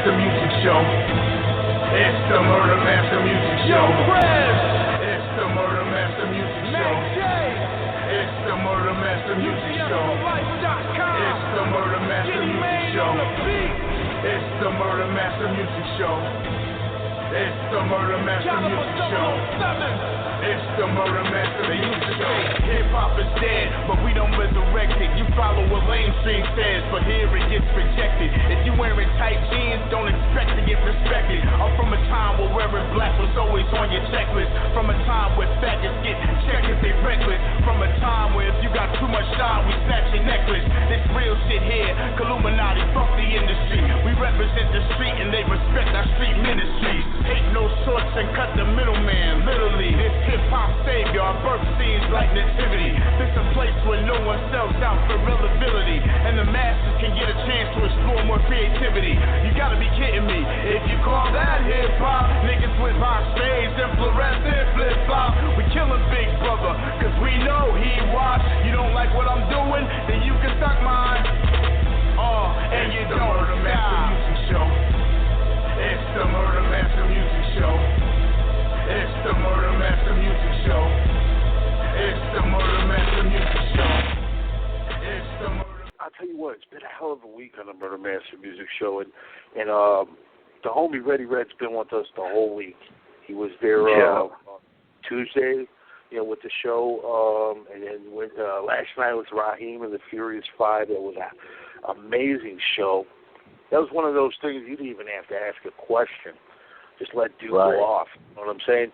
Master Music Show. It's the Murder Master Music Show. It's the Murder Master Music Show. It's the Murder Master Music Show. It's the Murder Master Music Show. It's the Murder Master Music Show. It's the Murder Master Music Show. It's the Murder Master Music Show. Hip hop is dead, but we don't resurrect it. You follow what mainstream says, but here it gets rejected. If you wearing tight jeans, don't expect to get respected. I'm from a time where wearing black was always on your checklist. From a time where faggots get checked if they reckless. From a time where if you got too much shine, we snatch your necklace. This real shit here, Illuminati, fuck the industry. We represent the street and they respect our street ministries. Hate no shorts and cut the middleman, literally. This hip-hop savior, our birth scenes like nativity. This a place where no one sells out for relevability, and the masses can get a chance to explore more creativity. You gotta be kidding me. If you call that hip-hop, niggas with box shades and fluorescent flip-flop. We killing Big Brother, cause we know he watch. You don't like what I'm doing, then you can suck mine. And you don't Murder Master Music Show. It's the Murder Master Music Show. It's the Murder Master Music Show. It's the Murder Master Music Show. It's the Murder. I'll tell you what, it's been a hell of a week on the Murder Master Music Show, and the homie Reddy Red's been with us the whole week. He was there Tuesday, with the show, and then last night was Raheem and the Furious Five. It was an amazing show. That was one of those things you didn't even have to ask a question. Just let dude go off. You know what I'm saying?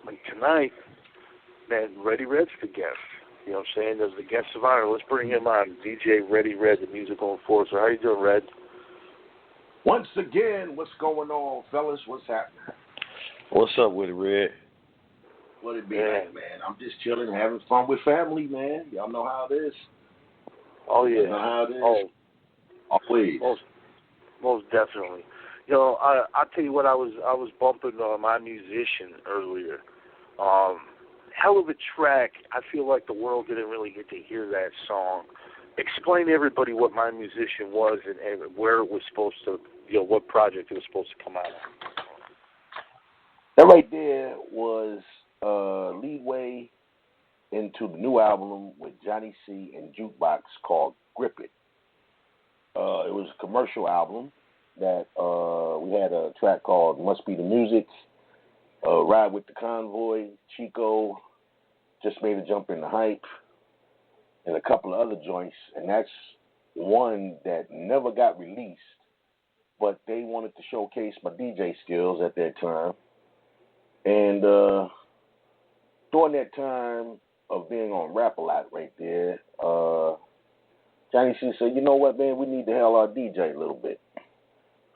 Like tonight, man, Reddy Red's the guest. You know what I'm saying? There's the guest of honor. Let's bring him on. DJ Reddy Red, the musical enforcer. How you doing, Red? Once again, what's going on, fellas? What's happening? What's up with it, Red? What it be like, man? I'm just chilling, having fun with family, man. Y'all know how it is. Oh, yeah. You know how it is? Oh, always. Most definitely. I'll tell you what, I was bumping My Musician earlier. Hell of a track. I feel like the world didn't really get to hear that song. Explain to everybody what My Musician was and where it was supposed to, what project it was supposed to come out of. That right there was leadway into the new album with Johnny C and Jukebox called Grip It. It was a commercial album that we had a track called Must Be the Music, Ride with the Convoy, Chico, Just Made a Jump in the Hype, and a couple of other joints. And that's one that never got released, but they wanted to showcase my DJ skills at that time. And during that time of being on Rap A Lot right there, Johnny C said, you know what, man, we need to hell our DJ a little bit.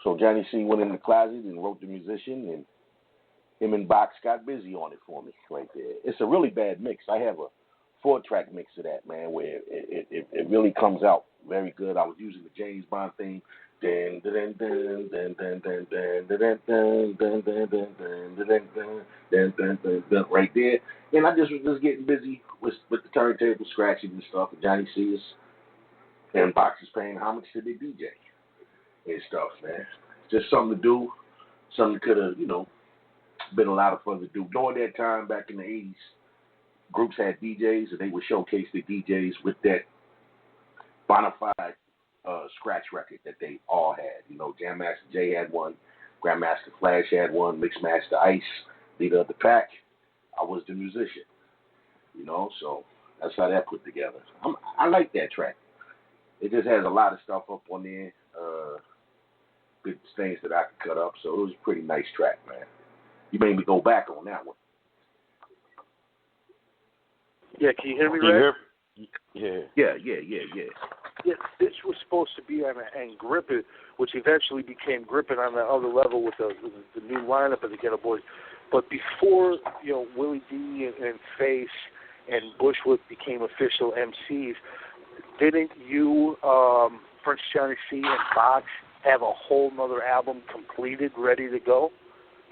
So Johnny C went in the closet and wrote the musician, and him and Box got busy on it for me right there. It's a really bad mix. I have a 4-track mix of that, man, where it really comes out very good. I was using the James Bond theme. Right there. And I just was just getting busy with the turntable scratching and stuff. And Johnny C and Box is paying homage to the DJ and stuff, man. Just something to do, something that could have, been a lot of fun to do. During that time, back in the 80s, groups had DJs, and they would showcase the DJs with that bona fide scratch record that they all had. Jam Master Jay had one, Grandmaster Flash had one, Mixmaster Ice, leader of the pack. I was the musician, so that's how that put together. I like that track. It just has a lot of stuff up on there, good things that I could cut up, so it was a pretty nice track, man. You made me go back on that one. Yeah, can you hear me, Red? Yeah. Yeah, this was supposed to be on and Grip It, which eventually became Grip It on the other level with the new lineup of the Ghetto Boys. But before, Willie-D and Face and Bushwick became official MCs, didn't you, Prince Johnny C and Box, have a whole nother album completed, ready to go,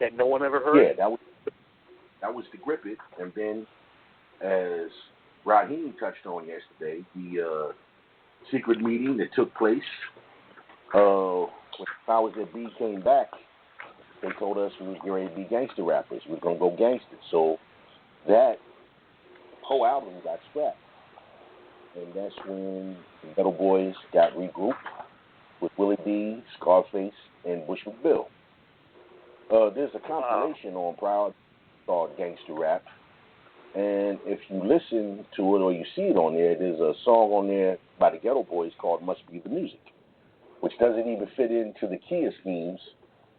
that no one ever heard? Yeah, that was the Grip It. And then, as Raheem touched on yesterday, the secret meeting that took place When Powers that B came back, they told us we was going to be gangster rappers. We were going to go gangster. So that whole album got scrapped. And that's when the Ghetto Boys got regrouped with Willie-D, Scarface, and Bushwick Bill. There's a compilation on Proud called Gangster Rap. And if you listen to it or you see it on there, there's a song on there by the Ghetto Boys called Must Be the Music, which doesn't even fit into the key schemes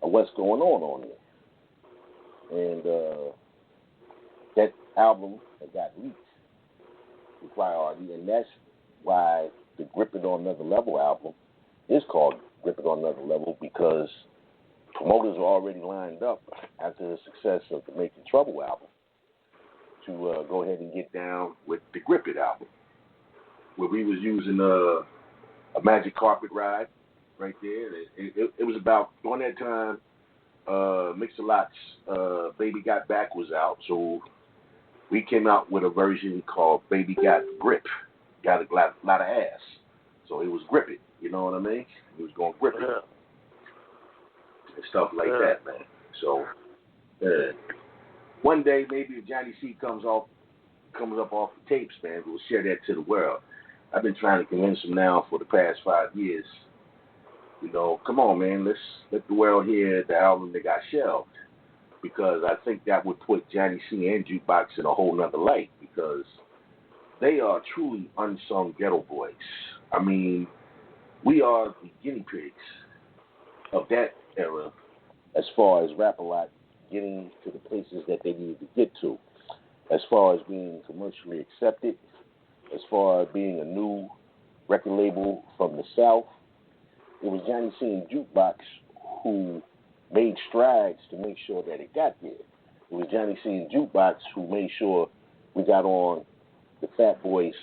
of what's going on there. And that album got leaked with Priority, and that's why the Grip It on Another Level album is called Grip It on Another Level, because promoters are already lined up after the success of the Making Trouble album to go ahead and get down with the Grip It album, where we was using a Magic Carpet Ride right there. It was about, during that time, Mix-a-Lot's Baby Got Back was out, so we came out with a version called Baby Got Grip, got a lot of ass. So it was Grip It, you know what I mean? He was going Grip It. And stuff like that, man. So, one day, maybe if Johnny C comes up off the tapes, man, we'll share that to the world. I've been trying to convince him now for the past 5 years. You know, come on, man, let's let the world hear the album that got shelved, because I think that would put Johnny C and Jukebox in a whole nother light, because they are truly unsung ghetto boys. I mean, we are the guinea pigs of that era as far as Rap-A-Lot getting to the places that they needed to get to, as far as being commercially accepted, as far as being a new record label from the South. It was Johnny C and Jukebox who made strides to make sure that it got there. It was Johnny C and Jukebox who made sure we got on the Fat Boys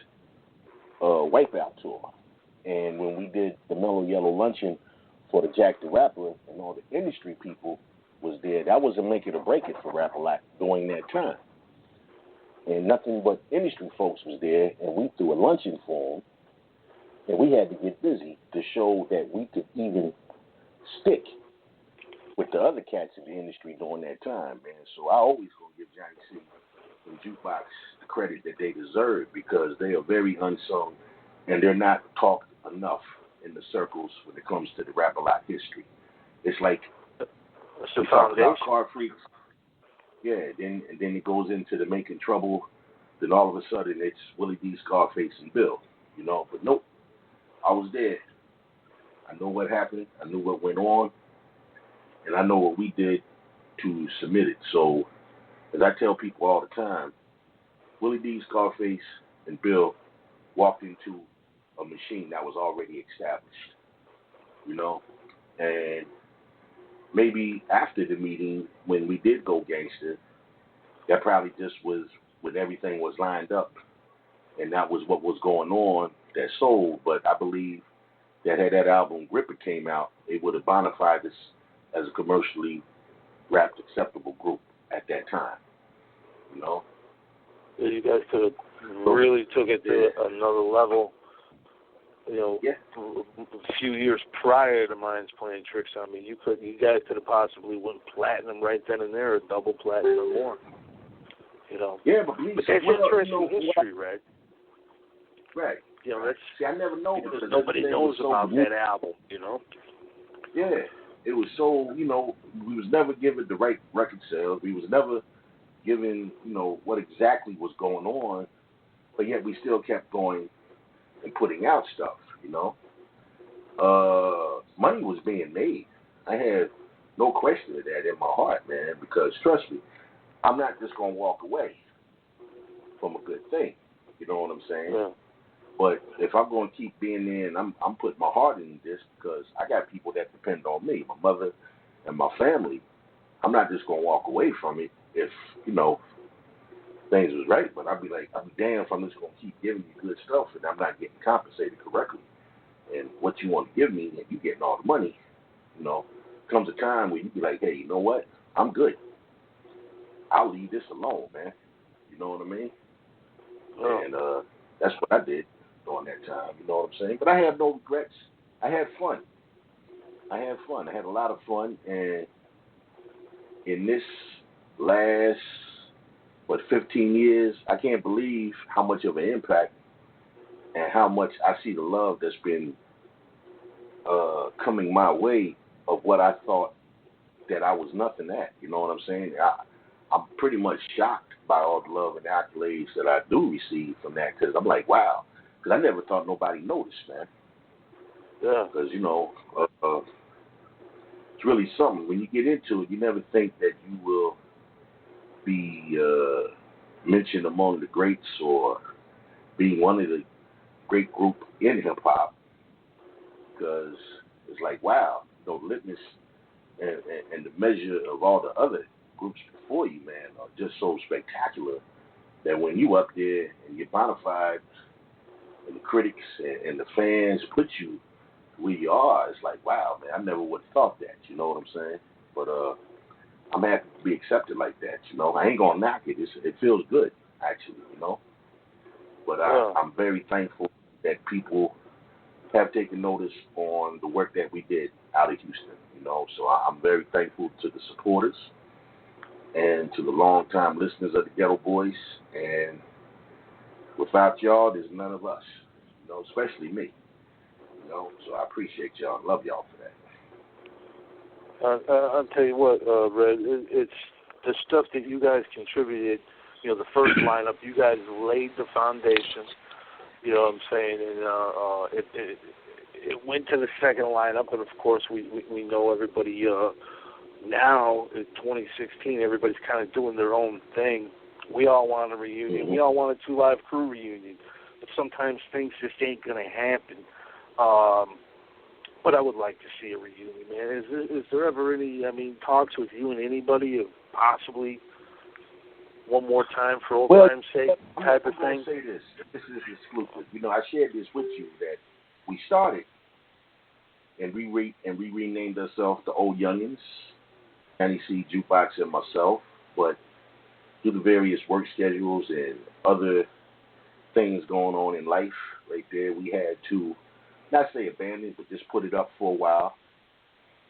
Wipeout tour. And when we did the Mellow Yellow Luncheon for the Jack the Rapper and all the industry people was there, that was a make it or break it for Rap-A-Lot during that time. And nothing but industry folks was there, and we threw a luncheon for them, and we had to get busy to show that we could even stick with the other cats in the industry during that time, man. So I always gonna give Johnny C and Jukebox the credit that they deserve, because they are very unsung and they're not talked enough in the circles when it comes to the Rap-A-Lot history. It's like we talk about Car Freaks, then it goes into the Making Trouble, then all of a sudden it's Willie-D, Scarface, and Bill, you know. But nope, I was there. I know what happened. I knew what went on. And I know what we did to submit it. So, as I tell people all the time, Willie-D, Scarface, and Bill walked into a machine that was already established, you know. And maybe after the meeting, when we did go gangster, that probably just was when everything was lined up, and that was what was going on that sold. But I believe that had that album Grip It came out, it would have bona fied us as a commercially rapped acceptable group at that time, you know. You guys could have really took it to another level, you know. A few years prior to Minds Playing Tricks on Me, you guys could have possibly went platinum right then and there, or double platinum or more, you know. Yeah, but that's interesting history, right? Right. You know, that's, see, I never know because nobody knows about that album, you know. Yeah. It was so, you know, we was never given the right record sales. We was never given, you know, what exactly was going on, but yet we still kept going and putting out stuff, you know. Money was being made. I had no question of that in my heart, man, because trust me, I'm not just going to walk away from a good thing. You know what I'm saying? Yeah. But if I'm going to keep being there, and I'm putting my heart in this, because I got people that depend on me, my mother and my family. I'm not just going to walk away from it if, you know, things was right. But I'd be damned if I'm just going to keep giving you good stuff and I'm not getting compensated correctly. And what you want to give me, and you getting all the money, you know, comes a time where you be like, hey, you know what? I'm good. I'll leave this alone, man. You know what I mean? Oh. And that's what I did during that time, you know what I'm saying? But I have no regrets. I had fun. I had fun. I had a lot of fun, and in this last 15 years, I can't believe how much of an impact and how much I see the love that's been coming my way of what I thought that I was nothing at. You know what I'm saying? I'm pretty much shocked by all the love and accolades that I do receive from that, because I'm like, wow, because I never thought nobody noticed, man. Yeah. Because, you know, it's really something. When you get into it, you never think that you will be mentioned among the greats or being one of the great group in hip hop, because it's like, wow, the litmus and the measure of all the other groups before you, man, are just so spectacular that when you up there and you're bona fide and the critics and the fans put you where you are, it's like, wow, man, I never would have thought that, you know what I'm saying? But I'm happy to be accepted like that, you know. I ain't gonna knock it. It feels good, actually, you know. But I'm very thankful that people have taken notice on the work that we did out of Houston, you know. So I'm very thankful to the supporters and to the long-time listeners of the Ghetto Boys. And without y'all, there's none of us, you know, especially me, you know. So I appreciate y'all and love y'all for that. I'll tell you what, Red, it's the stuff that you guys contributed. You know, the first lineup, you guys laid the foundation. You know what I'm saying? And it went to the second lineup, and of course we know everybody now in 2016, everybody's kind of doing their own thing. We all want a reunion. We all want a Two Live Crew reunion, but sometimes things just ain't going to happen. But I would like to see a reunion, man. Is there ever any, talks with you and anybody of possibly one more time for old time's sake type of thing? I'm going to say this. This is exclusive. You know, I shared this with you that we started and we renamed ourselves the Old Youngins, Danny C, Jukebox, and myself. But due to various work schedules and other things going on in life right there, we had to not say abandon, but just put it up for a while.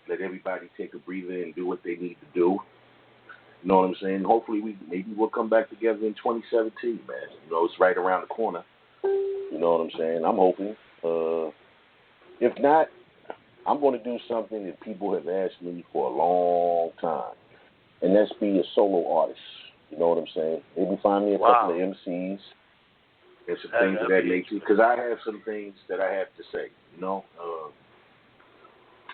Let everybody take a breather and do what they need to do. You know what I'm saying? Hopefully we'll come back together in 2017, man. You know, it's right around the corner. You know what I'm saying? I'm hoping. If not, I'm going to do something that people have asked me for a long time, and that's be a solo artist. You know what I'm saying? Maybe find me a couple of MCs and some things of that nature, because I have some things that I have to say, you know.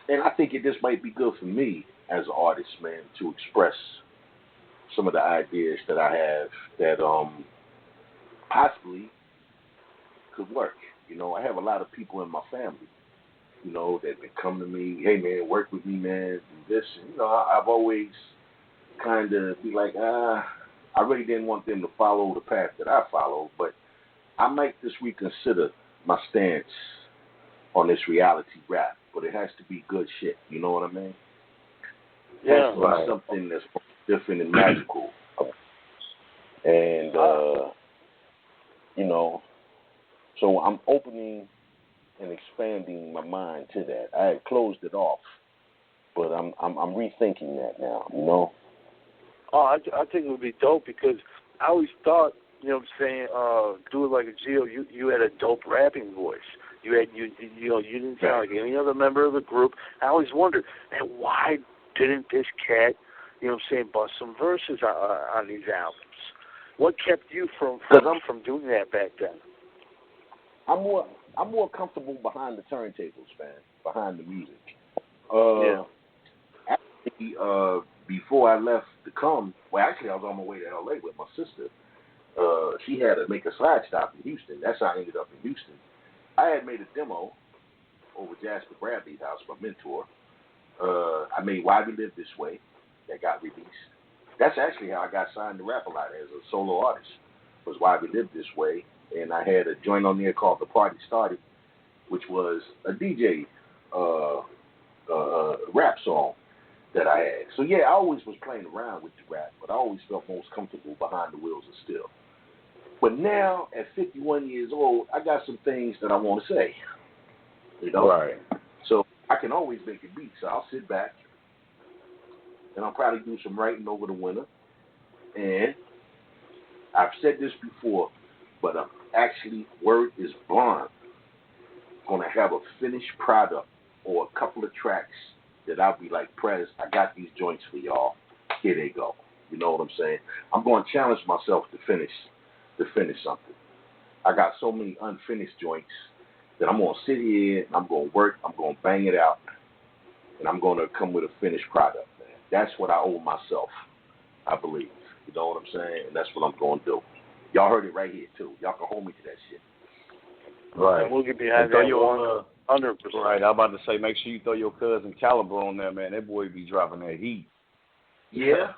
And I think it just might be good for me as an artist, man, to express some of the ideas that I have that possibly could work. You know, I have a lot of people in my family, you know, that come to me, hey, man, work with me, man, do this. And, you know, I've always kind of be like, I really didn't want them to follow the path that I followed, but I might just reconsider my stance on this reality rap, but it has to be good shit, you know what I mean? It has to be something that's different and magical. And, you know, so I'm opening and expanding my mind to that. I had closed it off, but I'm rethinking that now, you know? Oh, I think it would be dope, because I always thought, you know what I'm saying, do it like a Geo, you had a dope rapping voice. You didn't sound like any other member of the group. I always wondered, man, why didn't this cat, you know what I'm saying, bust some verses on these albums? What kept you from doing that back then? I'm more comfortable behind the turntables, man, behind the music. Actually, before I left to come, actually I was on my way to L.A. with my sister. She had to make a slide stop in Houston. That's how I ended up in Houston. I had made a demo over Jasper Bradley's house, my mentor. I made Why We Live This Way, that got released. That's actually how I got signed to Rap-A-Lot as a solo artist, was Why We Live This Way. And I had a joint on there called The Party Started, which was a DJ rap song that I had. So, yeah, I always was playing around with the rap, but I always felt most comfortable behind the wheels of steel. But now, at 51 years old, I got some things that I want to say. You know? Right. So I can always make a beat, so I'll sit back and I'll probably do some writing over the winter. And I've said this before, but I'm actually, word is bond, going to have a finished product or a couple of tracks that I'll be like, Prez, I got these joints for y'all. Here they go. You know what I'm saying? I'm going to challenge myself to finish something. I got so many unfinished joints that I'm going to sit here and I'm going to work, I'm going to bang it out, and I'm going to come with a finished product, man. That's what I owe myself, I believe. You know what I'm saying? And that's what I'm going to do. Y'all heard it right here, too. Y'all can hold me to that shit. Right. And we'll get behind that 100%. Right, I'm about to say, make sure you throw your cousin Caliber on there, man. That boy be dropping that heat. Yeah.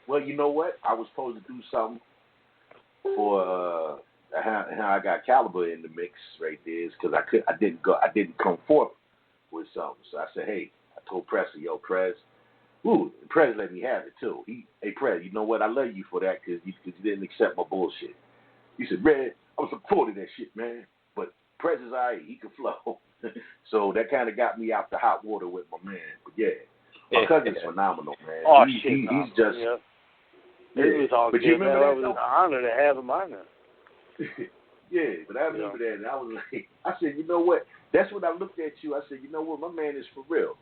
Well, you know what? I was supposed to do something for how I got Caliber in the mix right there, because I didn't come forth with something. So I said, hey, I told Prez, yo, Prez, Prez let me have it too. Hey, Prez, you know what? I love you for that because you didn't accept my bullshit. He said, Red, I was supporting that shit, man. But Prez is all right. He can flow. So that kind of got me out the hot water with my man. But yeah, my cousin's phenomenal, man. Oh, he's just. Yeah. It was all but good, you remember man. that? It was an honor to have him on there. Yeah, but I remember that, and I was like, I said, you know what? That's when I looked at you. I said, you know what? My man is for real.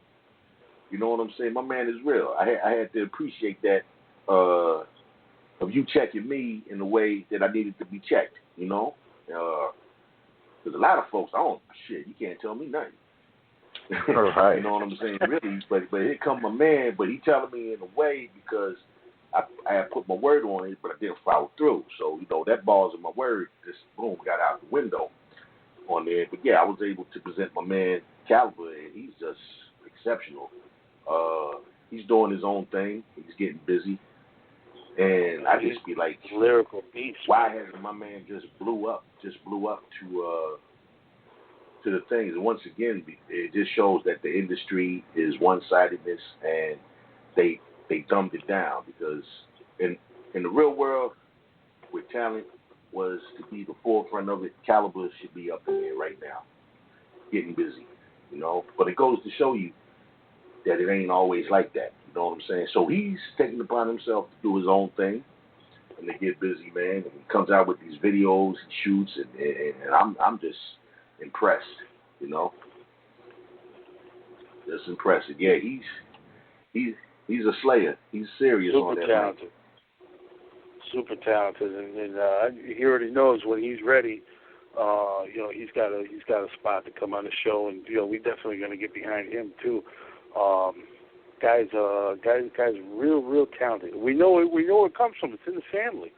You know what I'm saying? My man is real. I had to appreciate that of you checking me in the way that I needed to be checked. You know, because a lot of folks, you can't tell me nothing. Right. You know what I'm saying? Really, but here come my man, but he telling me in a way because I had put my word on it, but I didn't follow through. So, you know, that balls in my word just, boom, got out the window on there. But, yeah, I was able to present my man Caliber, and he's just exceptional. He's doing his own thing. He's getting busy. And I just be like, lyrical beast. Why hasn't my man just blew up to the things? And once again, it just shows that the industry is one-sidedness, and they dumbed it down, because in the real world, where talent was to be the forefront of it, Caliber should be up in there right now, getting busy, you know. But it goes to show you that it ain't always like that, you know what I'm saying? So he's taking upon himself to do his own thing and to get busy, man. And he comes out with these videos, he shoots, and I'm just impressed, you know. Just impressed. Yeah, he's a slayer. He's serious on that. Super talented, and he already knows when he's ready. He's got a spot to come on the show, and we definitely going to get behind him too. Guy's real talented. We know where it comes from. It's in the family,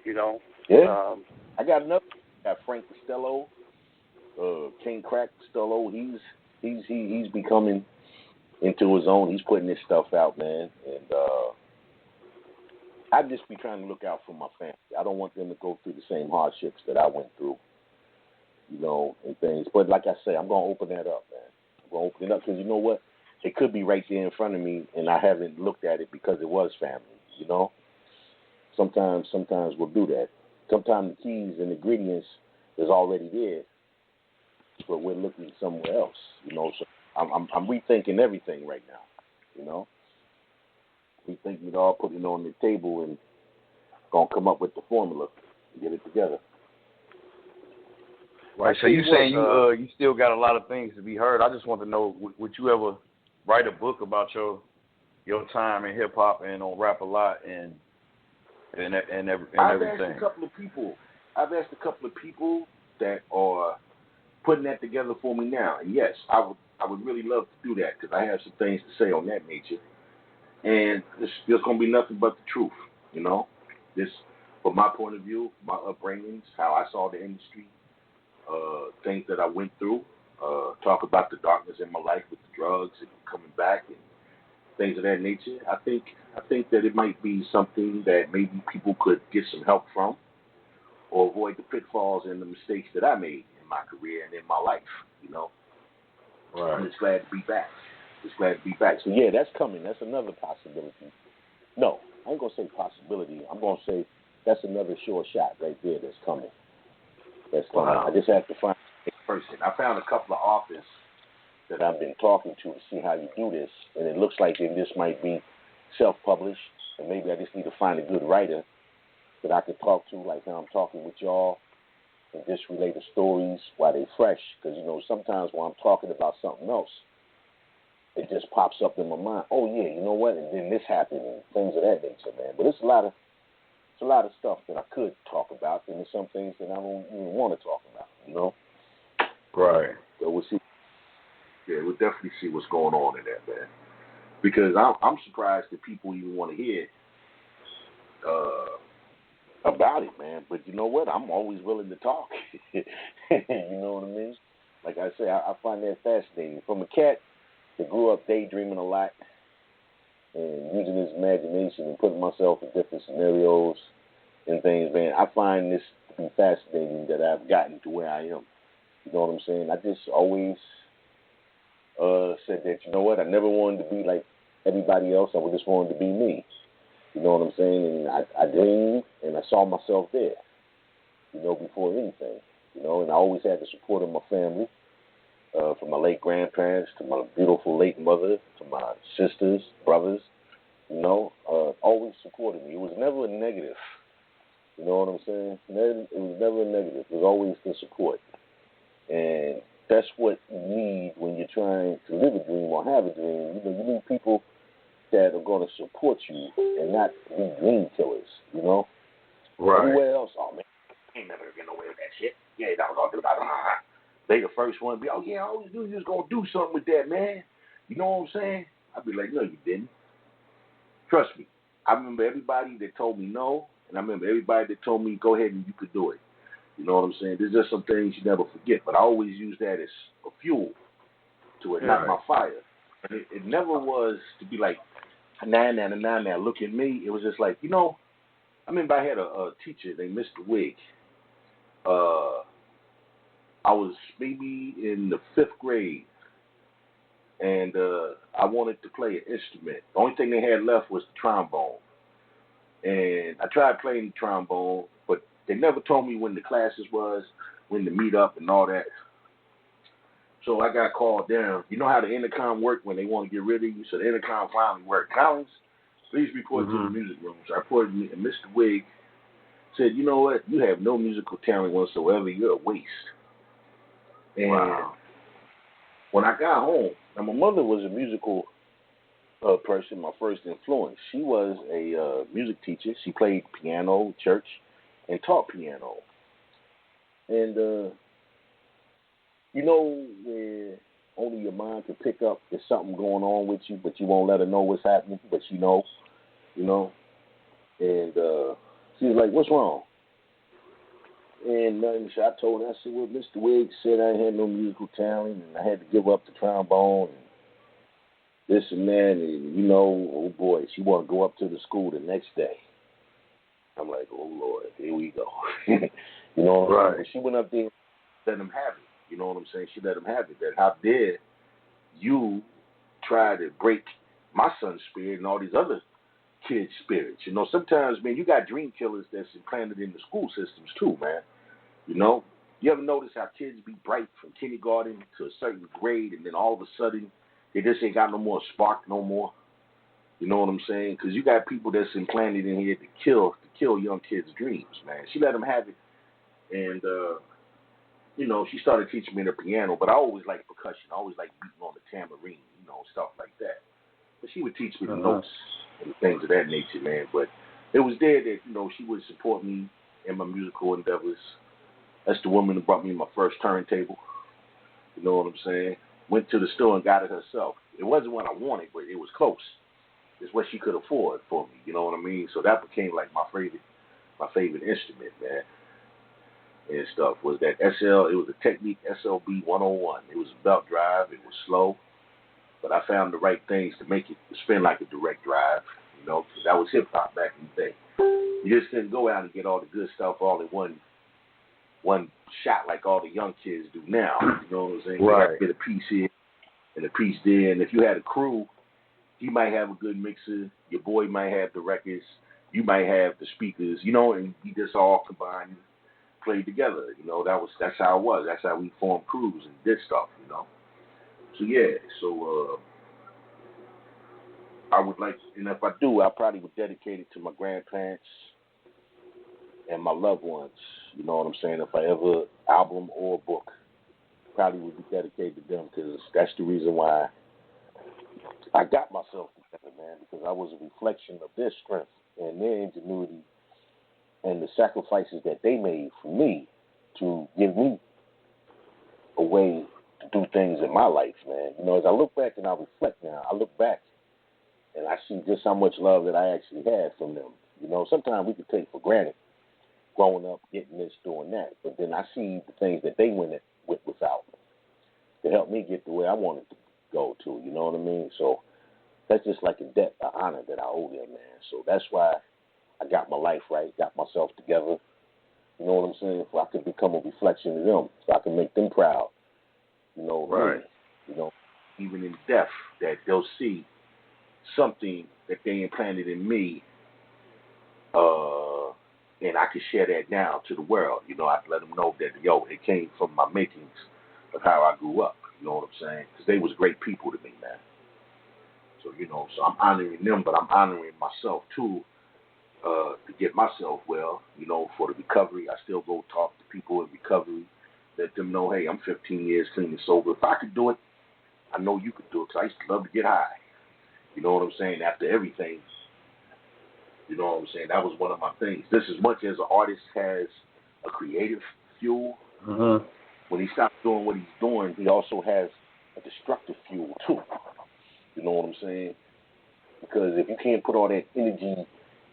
you know. Yeah. I got another. Got Frank Costello, King Crack Costello. He's becoming into his own. He's putting his stuff out, man, and I just be trying to look out for my family. I don't want them to go through the same hardships that I went through, you know, and things. But like I say, I'm gonna open that up, man. I'm gonna open it up because you know what? It could be right there in front of me, and I haven't looked at it because it was family, you know. Sometimes we'll do that. Sometimes the keys and ingredients is already there, but we're looking somewhere else, you know. So I'm rethinking everything right now, you know. Rethinking it all, putting it on the table, and gonna come up with the formula and get it together. Right. So you saying you still got a lot of things to be heard. I just want to know, would you ever write a book about your time in hip hop and on Rap a Lot and everything? I've asked a couple of people that are putting that together for me now, and yes, I would really love to do that because I have some things to say on that nature. And there's going to be nothing but the truth, you know. This, from my point of view, my upbringings, how I saw the industry, things that I went through, talk about the darkness in my life with the drugs and coming back and things of that nature. I think that it might be something that maybe people could get some help from, or avoid the pitfalls and the mistakes that I made in my career and in my life, you know. Right. I'm just glad to be back. So, yeah, that's coming. That's another possibility. No, I ain't going to say possibility. I'm going to say that's another sure shot right there that's coming. Wow. I just have to find a person. I found a couple of authors that I've been talking to see how you do this, and it looks like that this might be self-published, and maybe I just need to find a good writer that I could talk to, like how I'm talking with y'all, and just relay the stories while they're fresh. Because, sometimes when I'm talking about something else, it just pops up in my mind. Oh, yeah, you know what? And then this happened and things of that nature, man. But it's a lot of stuff that I could talk about, and there's some things that I don't even want to talk about, Right. So we'll see. Yeah, we'll definitely see what's going on in that, man. Because I'm surprised that people even want to hear about it, man. But you know what? I'm always willing to talk. You know what I mean? Like I say, I find that fascinating. From a cat that grew up daydreaming a lot and using his imagination and putting myself in different scenarios and things, man, I find this to be fascinating that I've gotten to where I am. You know what I'm saying? I just always said that, you know what, I never wanted to be like everybody else. I just wanted to be me. You know what I'm saying? And I dreamed and I saw myself there, before anything. And I always had the support of my family, from my late grandparents to my beautiful late mother to my sisters, brothers, always supported me. It was never a negative. You know what I'm saying? It was never a negative. It was always the support. And that's what you need when you're trying to live a dream or have a dream. You need people that are going to support you and not be dream killers, Right. Everywhere else, oh, man, I ain't never get away with that shit. Yeah, I'm going to do that. They the first one to be, oh, yeah, all you do is just going to do something with that, man. You know what I'm saying? I'd be like, no, you didn't. Trust me. I remember everybody that told me no, and I remember everybody that told me go ahead and you could do it. You know what I'm saying? There's just some things you never forget, but I always use that as a fuel to ignite my fire. And it never was to be like, nah, look at me. It was just like, I remember I had a teacher named Mr. Wig. I was maybe in the 5th grade, and I wanted to play an instrument. The only thing they had left was the trombone. And I tried playing the trombone, but they never told me when the classes was, when to meet up and all that. So I got called down. You know how the intercom worked when they want to get rid of you? So the intercom finally worked. Collins, please report to the music room. So I reported, and Mr. Wig said, you know what? You have no musical talent whatsoever. You're a waste. And when I got home, now my mother was a musical person, my first influence. She was a music teacher. She played piano, church, and taught piano. And, where only your mind can pick up there's something going on with you, but you won't let her know what's happening, but she knows, And she was like, what's wrong? And I told her, I said, well, Mr. Wiggs said I had no musical talent, and I had to give up the trombone, and this and that, and, oh, boy, she wanted to go up to the school the next day. I'm like, oh, Lord, here we go. Right. And she went up there and let them have it. You know what I'm saying? She let them have it. That how dare you try to break my son's spirit and all these other kids' spirits? Sometimes, man, you got dream killers that's implanted in the school systems too, man. You ever notice how kids be bright from kindergarten to a certain grade, and then all of a sudden they just ain't got no more spark no more? You know what I'm saying? Because you got people that's implanted in here to kill young kids' dreams, man. She let them have it, and she started teaching me the piano, but I always liked percussion. I always liked beating on the tambourine, stuff like that. But she would teach me the notes and things of that nature, man. But it was there that, she would support me in my musical endeavors. That's the woman who brought me my first turntable. You know what I'm saying? Went to the store and got it herself. It wasn't what I wanted, but it was close. It's what she could afford for me. You know what I mean? So that became like my favorite instrument, man. And stuff was that SL. It was a Technique SLB 101. It was a belt drive. It was slow, but I found the right things to make it spin like a direct drive. Because that was hip hop back in the day. You just didn't go out and get all the good stuff all in one shot like all the young kids do now. You know what I'm saying? Right. You have to get a piece here and a piece there. And if you had a crew, he might have a good mixer. Your boy might have the records. You might have the speakers. And you just all combined, played together. That's how it was. That's how we formed crews and did stuff. So I would like, and if I do, I probably would dedicate it to my grandparents and my loved ones. You know what I'm saying? If I ever album or book, probably would be dedicated to them because that's the reason why I got myself together, man. Because I was a reflection of their strength and their ingenuity and the sacrifices that they made for me to give me a way to do things in my life, man. You know, as I look back and I reflect now, I look back and I see just how much love that I actually had from them. You know, sometimes we could take for granted growing up, getting this, doing that. But then I see the things that they went without to help me get to where I wanted to go to. You know what I mean? So that's just like a debt, an honor that I owe them, man. So that's why I got my life right, got myself together. You know what I'm saying? So I can become a reflection of them, so I can make them proud. You know, right? Me, you know, even in death, that they'll see something that they implanted in me, and I can share that now to the world. You know, I can let them know that, it came from my makings of how I grew up. You know what I'm saying? Because they was great people to me, man. So, so I'm honoring them, but I'm honoring myself, too, to get myself well, for the recovery. I still go talk to people in recovery, let them know, hey, I'm 15 years clean and sober. If I could do it, I know you could do it, because I used to love to get high. You know what I'm saying? After everything, you know what I'm saying? That was one of my things. Just as much as an artist has a creative fuel, when he stops doing what he's doing, he also has a destructive fuel, too. You know what I'm saying? Because if you can't put all that energy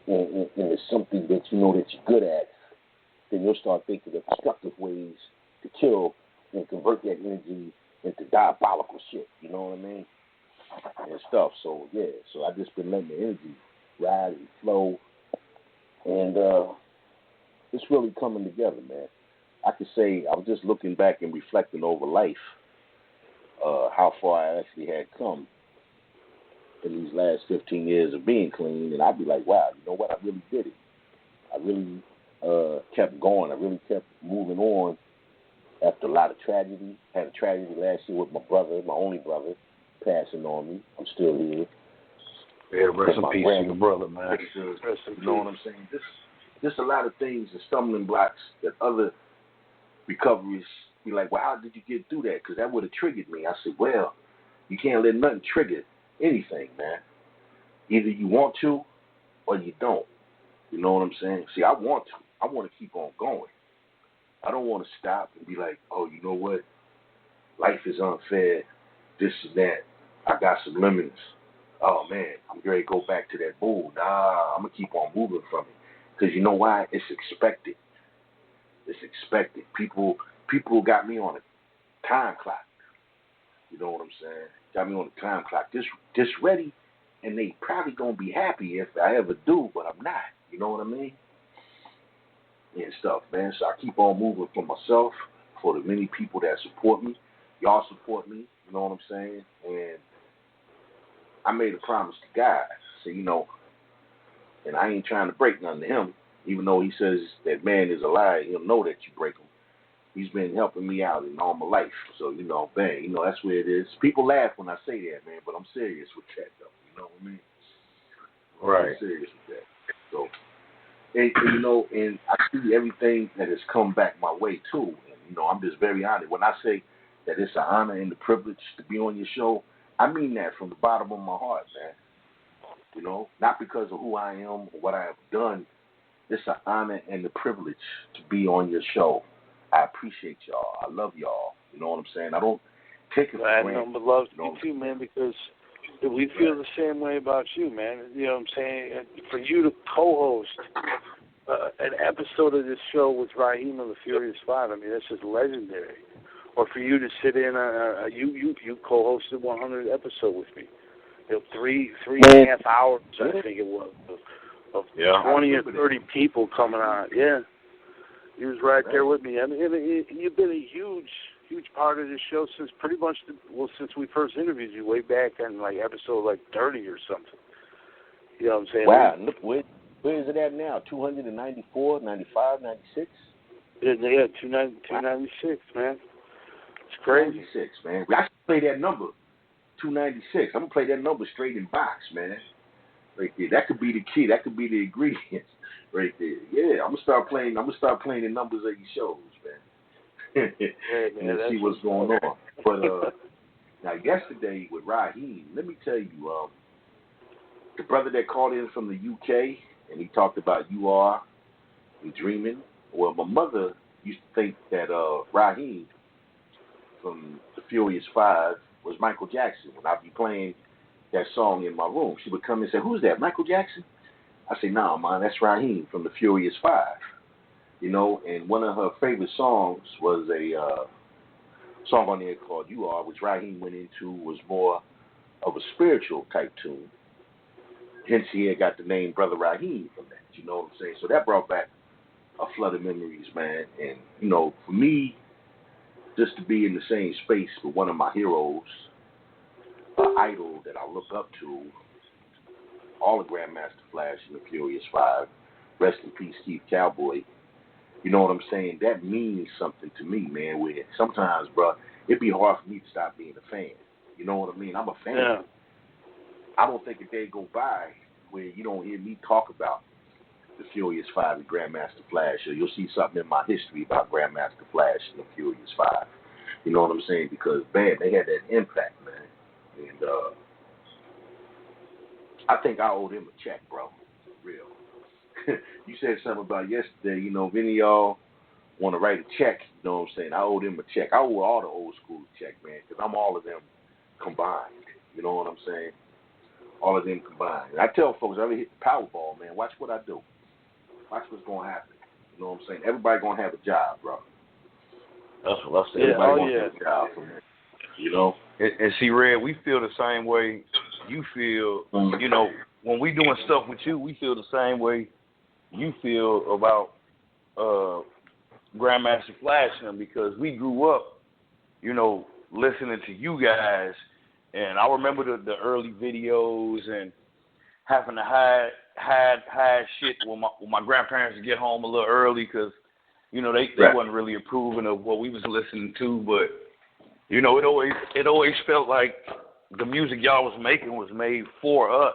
into something that you know that you're good at, then you'll start thinking of destructive ways to kill and convert that energy into diabolical shit. You know what I mean? And stuff. So so I just been letting the energy ride and flow, and it's really coming together, man. I could say I was just looking back and reflecting over life, how far I actually had come in these last 15 years of being clean, and I'd be like, wow, you know what? I really did it. I really kept going. I really kept moving on after a lot of tragedy. Had a tragedy last year with my brother, my only brother, passing on me. I'm still here. Yeah, rest in peace to your brother, man. You know what I'm saying? Just a lot of things and stumbling blocks that other recoveries be like, well, how did you get through that? Because that would have triggered me. I said, well, you can't let nothing trigger anything, man. Either you want to or you don't. You know what I'm saying? See, I want to. I want to keep on going. I don't want to stop and be like, oh, you know what? Life is unfair, this and that. I got some lemons. Oh, man, I'm ready to go back to that bull. Nah, I'm going to keep on moving from it. Because you know why? It's expected. It's expected. People got me on a time clock. You know what I'm saying? Got me on the time clock. Just ready, and they probably going to be happy if I ever do, but I'm not. You know what I mean? And stuff, man. So I keep on moving for myself, for the many people that support me. Y'all support me. You know what I'm saying? And I made a promise to God. So, and I ain't trying to break nothing to him, even though he says that man is a liar. He'll know that you break him. He's been helping me out in all my life. So, bang, that's where it is. People laugh when I say that, man, but I'm serious with that, though. You know what I mean? Right. I'm serious with that. So, and I see everything that has come back my way, too. And, I'm just very honored. When I say that it's an honor and the privilege to be on your show, I mean that from the bottom of my heart, man. Not because of who I am or what I have done. It's an honor and the privilege to be on your show. I appreciate y'all. I love y'all. You know what I'm saying? I don't take it for granted. I have number love you too, man, because we feel the same way about you, man. You know what I'm saying? For you to co-host an episode of this show with Raheem of the Furious Five, I mean, that's just legendary. Or for you to sit in, you co-hosted 100 episode with me. 3.5 hours, I think it was, of 20 or 30 people coming on. Yeah. He was right there with me. I mean, you've been a huge part of this show since pretty much, since we first interviewed you way back on episode 30 or something. You know what I'm saying? Wow, look, where is it at now? 294, 95, 96? Yeah, 296, man. crazy. 296, man. I should play that number, 296. I'm gonna play that number straight in box, man. Right there. That could be the key. That could be the ingredients, right there. Yeah, I'm gonna start playing the numbers of these shows, man. And see what's going on. But now yesterday with Raheem, let me tell you, the brother that called in from the UK and he talked about You Are and Dreaming. Well, my mother used to think that Raheem from the Furious Five was Michael Jackson. When I'd be playing that song in my room, she would come and say, "Who's that, Michael Jackson?" I say, "Nah, man, that's Raheem from the Furious Five." You know, and one of her favorite songs was a song on there called You Are, which Raheem went into was more of a spiritual type tune. Hence, he had got the name Brother Raheem from that. You know what I'm saying? So that brought back a flood of memories, man. And, you know, for me, just to be in the same space with one of my heroes, an idol that I look up to, all the Grandmaster Flash and the Furious Five, rest in peace, Keith Cowboy. You know what I'm saying? That means something to me, man, where sometimes, bro, it'd be hard for me to stop being a fan. You know what I mean? I'm a fan. Yeah. I don't think a day go by where you don't hear me talk about the Furious Five and Grandmaster Flash, or you'll see something in my history about Grandmaster Flash and the Furious Five. You know what I'm saying? Because, man, they had that impact, man. And I think I owe them a check, bro. Real. You said something about yesterday, you know, if any of y'all want to write a check, you know what I'm saying? I owe them a check. I owe all the old school a check, man, because I'm all of them combined. You know what I'm saying? All of them combined. And I tell folks, I ever hit the Powerball, man, watch what I do. Watch what's going to happen. You know what I'm saying? Everybody going to have a job, bro. That's what I said. Everybody going to have a job from that. You know? And see, Red, we feel the same way you feel. You know, when we doing stuff with you, we feel the same way you feel about Grandmaster Flash and them, because we grew up, you know, listening to you guys. And I remember the early videos and having to hide shit when my grandparents would get home a little early because, you know, they wasn't really approving of what we was listening to. But, you know, it always felt like the music y'all was making was made for us.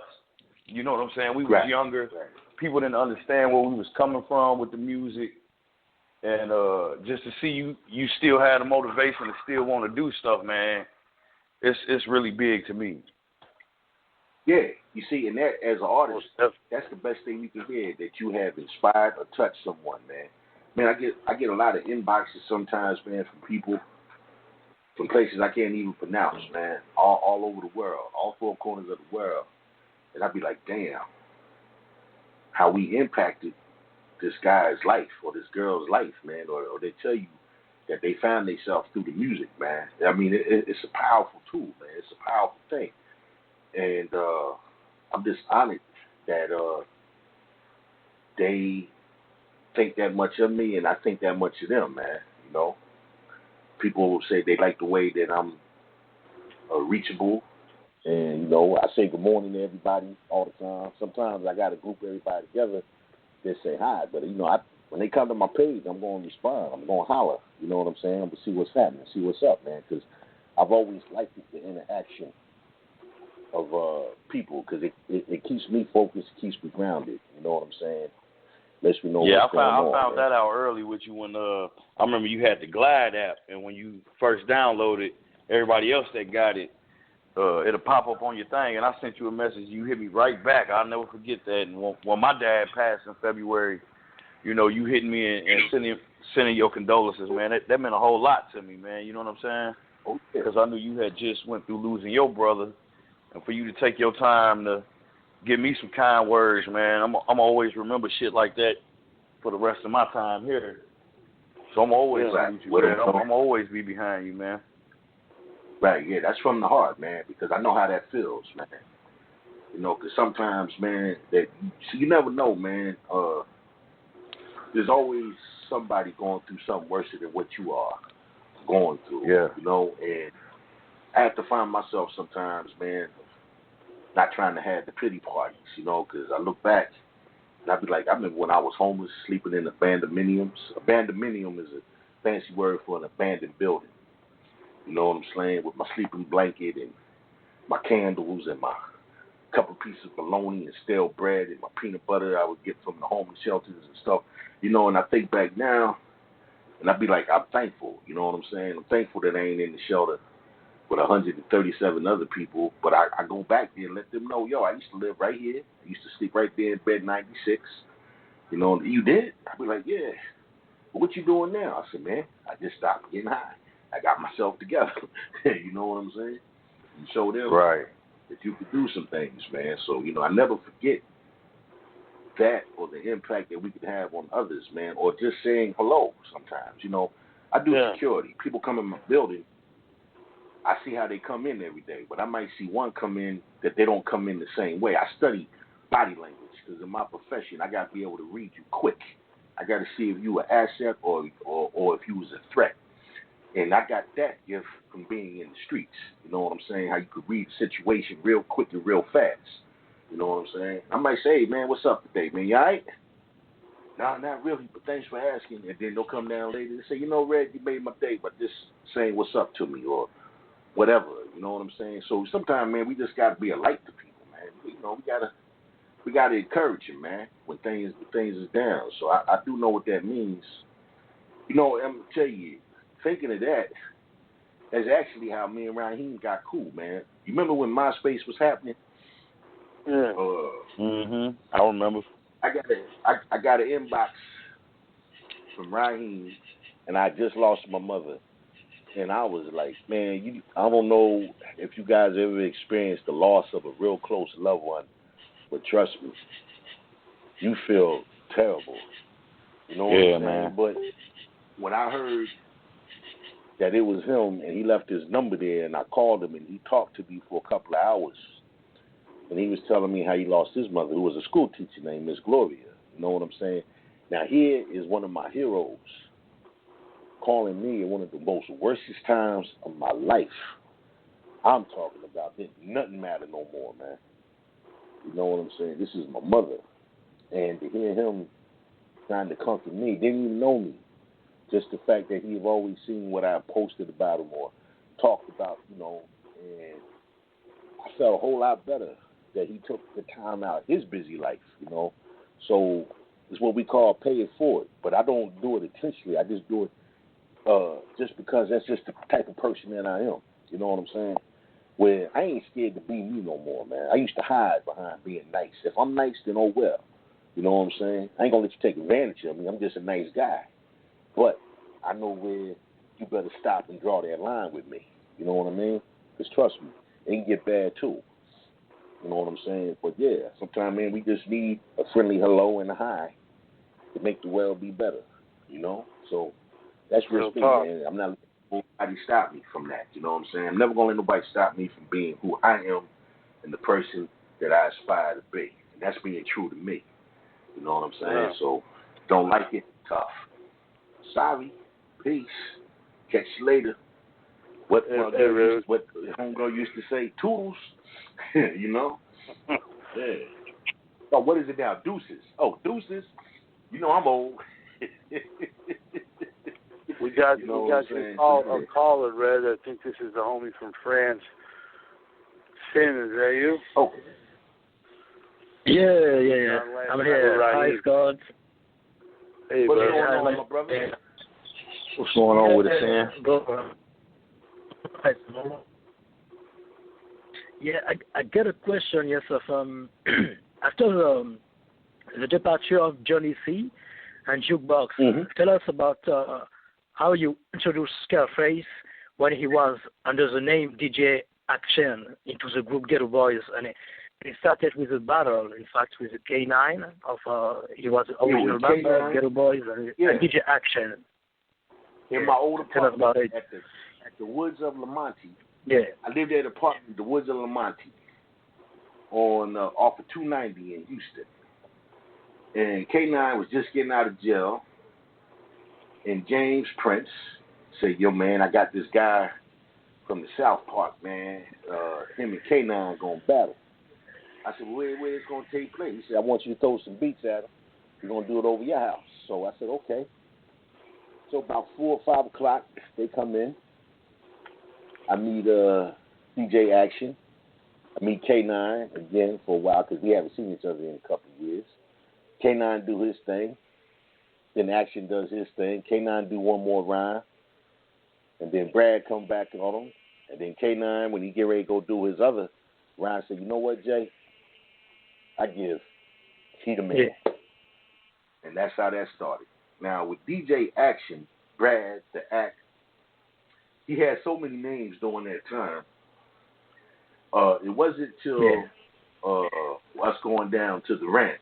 You know what I'm saying? We was younger. Right. People didn't understand where we was coming from with the music. And just to see you still had the motivation to still want to do stuff, man, it's really big to me. Yeah, you see, and that as an artist, that's the best thing you can hear, that you have inspired or touched someone, man. Man, I get a lot of inboxes sometimes, man, from people from places I can't even pronounce, man, all over the world, all four corners of the world. And I'd be like, damn, how we impacted this guy's life or this girl's life, man, or they tell you that they found themselves through the music, man. I mean, it's a powerful tool, man. It's a powerful thing. And I'm just honored that they think that much of me and I think that much of them, man. You know, people will say they like the way that I'm reachable. And, you know, I say good morning to everybody all the time. Sometimes I got to group everybody together that say hi. But, you know, when they come to my page, I'm going to respond. I'm going to holler. You know what I'm saying? I'm going to see what's happening, see what's up, man. Because I've always liked the interaction of people, because it keeps me focused, keeps me grounded. You know what I'm saying? Lets me know what's going on. I found that out early with you when I remember you had the Glide app, and when you first downloaded, everybody else that got it, it'll pop up on your thing, and I sent you a message. You hit me right back. I'll never forget that. And when my dad passed in February, you know, you hitting me and sending your condolences, man. That meant a whole lot to me, man. You know what I'm saying? Because I knew you had just went through losing your brother, and for you to take your time to give me some kind words, man, I'm always remember shit like that for the rest of my time here. So I'm always salute you, man. I'm always be behind you, man. Right, yeah, that's from the heart, man, because I know how that feels, man. You know, because sometimes, man, you never know, man. There's always somebody going through something worse than what you are going through. Yeah. You know, and I have to find myself sometimes, man, not trying to have the pity parties, you know, because I look back and I be like, I remember when I was homeless, sleeping in abandonmeniums. Abandonmenium is a fancy word for an abandoned building. You know what I'm saying? With my sleeping blanket and my candles and my couple pieces of bologna and stale bread and my peanut butter I would get from the homeless shelters and stuff. You know, and I think back now, and I'd be like, I'm thankful. You know what I'm saying? I'm thankful that I ain't in the shelter with 137 other people. But I go back there and let them know, yo, I used to live right here. I used to sleep right there in bed 96. You know, you did? I'd be like, yeah. But what you doing now? I said, man, I just stopped getting high. I got myself together. You know what I'm saying? You show them that you could do some things, man. So, you know, I never forget that or the impact that we could have on others, man, or just saying hello sometimes. You know, I do security. People come in my building, I see how they come in every day, but I might see one come in that they don't come in the same way. I study body language because in my profession, I got to be able to read you quick. I got to see if you an asset or if you was a threat. And I got that gift from being in the streets. You know what I'm saying? How you could read the situation real quick and real fast. You know what I'm saying? I might say, hey, man, what's up today, man? You all right? No, not really, but thanks for asking. And then they'll come down later and say, you know, Red, you made my day, but just saying what's up to me or whatever. You know what I'm saying? So sometimes, man, we just got to be a light to people, man. You know, we gotta encourage them, man, when things is down. So I do know what that means. You know, I'm gonna tell you, thinking of that, that's actually how me and Raheem got cool, man. You remember when MySpace was happening? Yeah. I remember. I got an inbox from Raheem, and I just lost my mother, and I was like, man, I don't know if you guys ever experienced the loss of a real close loved one, but trust me, you feel terrible. You know what I'm saying? Man. But when I heard that it was him, and he left his number there, and I called him, and he talked to me for a couple of hours. And he was telling me how he lost his mother, who was a school teacher named Miss Gloria. You know what I'm saying? Now, here is one of my heroes calling me at one of the most worstest times of my life. I'm talking about this. Nothing matter no more, man. You know what I'm saying? This is my mother. And to hear him trying to comfort me, didn't even know me. Just the fact that he had always seen what I posted about him or talked about, you know, and I felt a whole lot better that he took the time out of his busy life, you know. So it's what we call pay it forward. But I don't do it intentionally. I just do it just because that's just the type of person that I am. You know what I'm saying? Where I ain't scared to be me no more, man. I used to hide behind being nice. If I'm nice, then oh well. You know what I'm saying? I ain't going to let you take advantage of me. I'm just a nice guy. But I know where you better stop and draw that line with me. You know what I mean? Because trust me, it can get bad too. You know what I'm saying? But yeah, sometimes, man, we just need a friendly hello and a hi to make the world be better. You know? So that's real thing, man. I'm not letting nobody stop me from that. You know what I'm saying? I'm never going to let nobody stop me from being who I am and the person that I aspire to be. And that's being true to me. You know what I'm saying? Yeah. So don't like it, tough. Sorry. Peace. Catch you later. What homegirl used to say, toodles. You know? Yeah. Oh, what is it now? Deuces. Oh, deuces. You know I'm old. We got a caller, Red. I think this is the homie from France. Sin, is that you? Oh. Yeah. I'm here. Hi, Scott. Hey, what's brother. going on, my brother? What's going on with it, Sam? Yeah, I get a question, yes, of after the departure of Johnny C and Jukebox, tell us about how you introduced Scarface when he was under the name DJ Action into the group Ghetto Boys, and it started with a battle, in fact, with a K9 of he was the original member of Ghetto Boys and DJ Action. In my old tell us about apartment it. at the Woods of Lamonti. Yeah. I lived at an apartment, the Woods of Lamonti, on off of 290 in Houston. And K9 was just getting out of jail. And James Prince said, yo, man, I got this guy from the South Park, man. Him and K9 going to battle. I said, well, where it's going to take place? He said, I want you to throw some beats at him. We're going to do it over your house. So I said, okay. So about 4 or 5 o'clock, they come in. I meet DJ Action. I meet K9 again for a while because we haven't seen each other in a couple of years. K9 do his thing. Then Action does his thing. K9 do one more rhyme. And then Brad come back on him. And then K9, when he get ready to go do his other rhyme, said, you know what, Jay? I give. He the man. Yeah. And that's how that started. Now, with DJ Action, Brad, the Act, he had so many names during that time. It wasn't till us going down to the ranch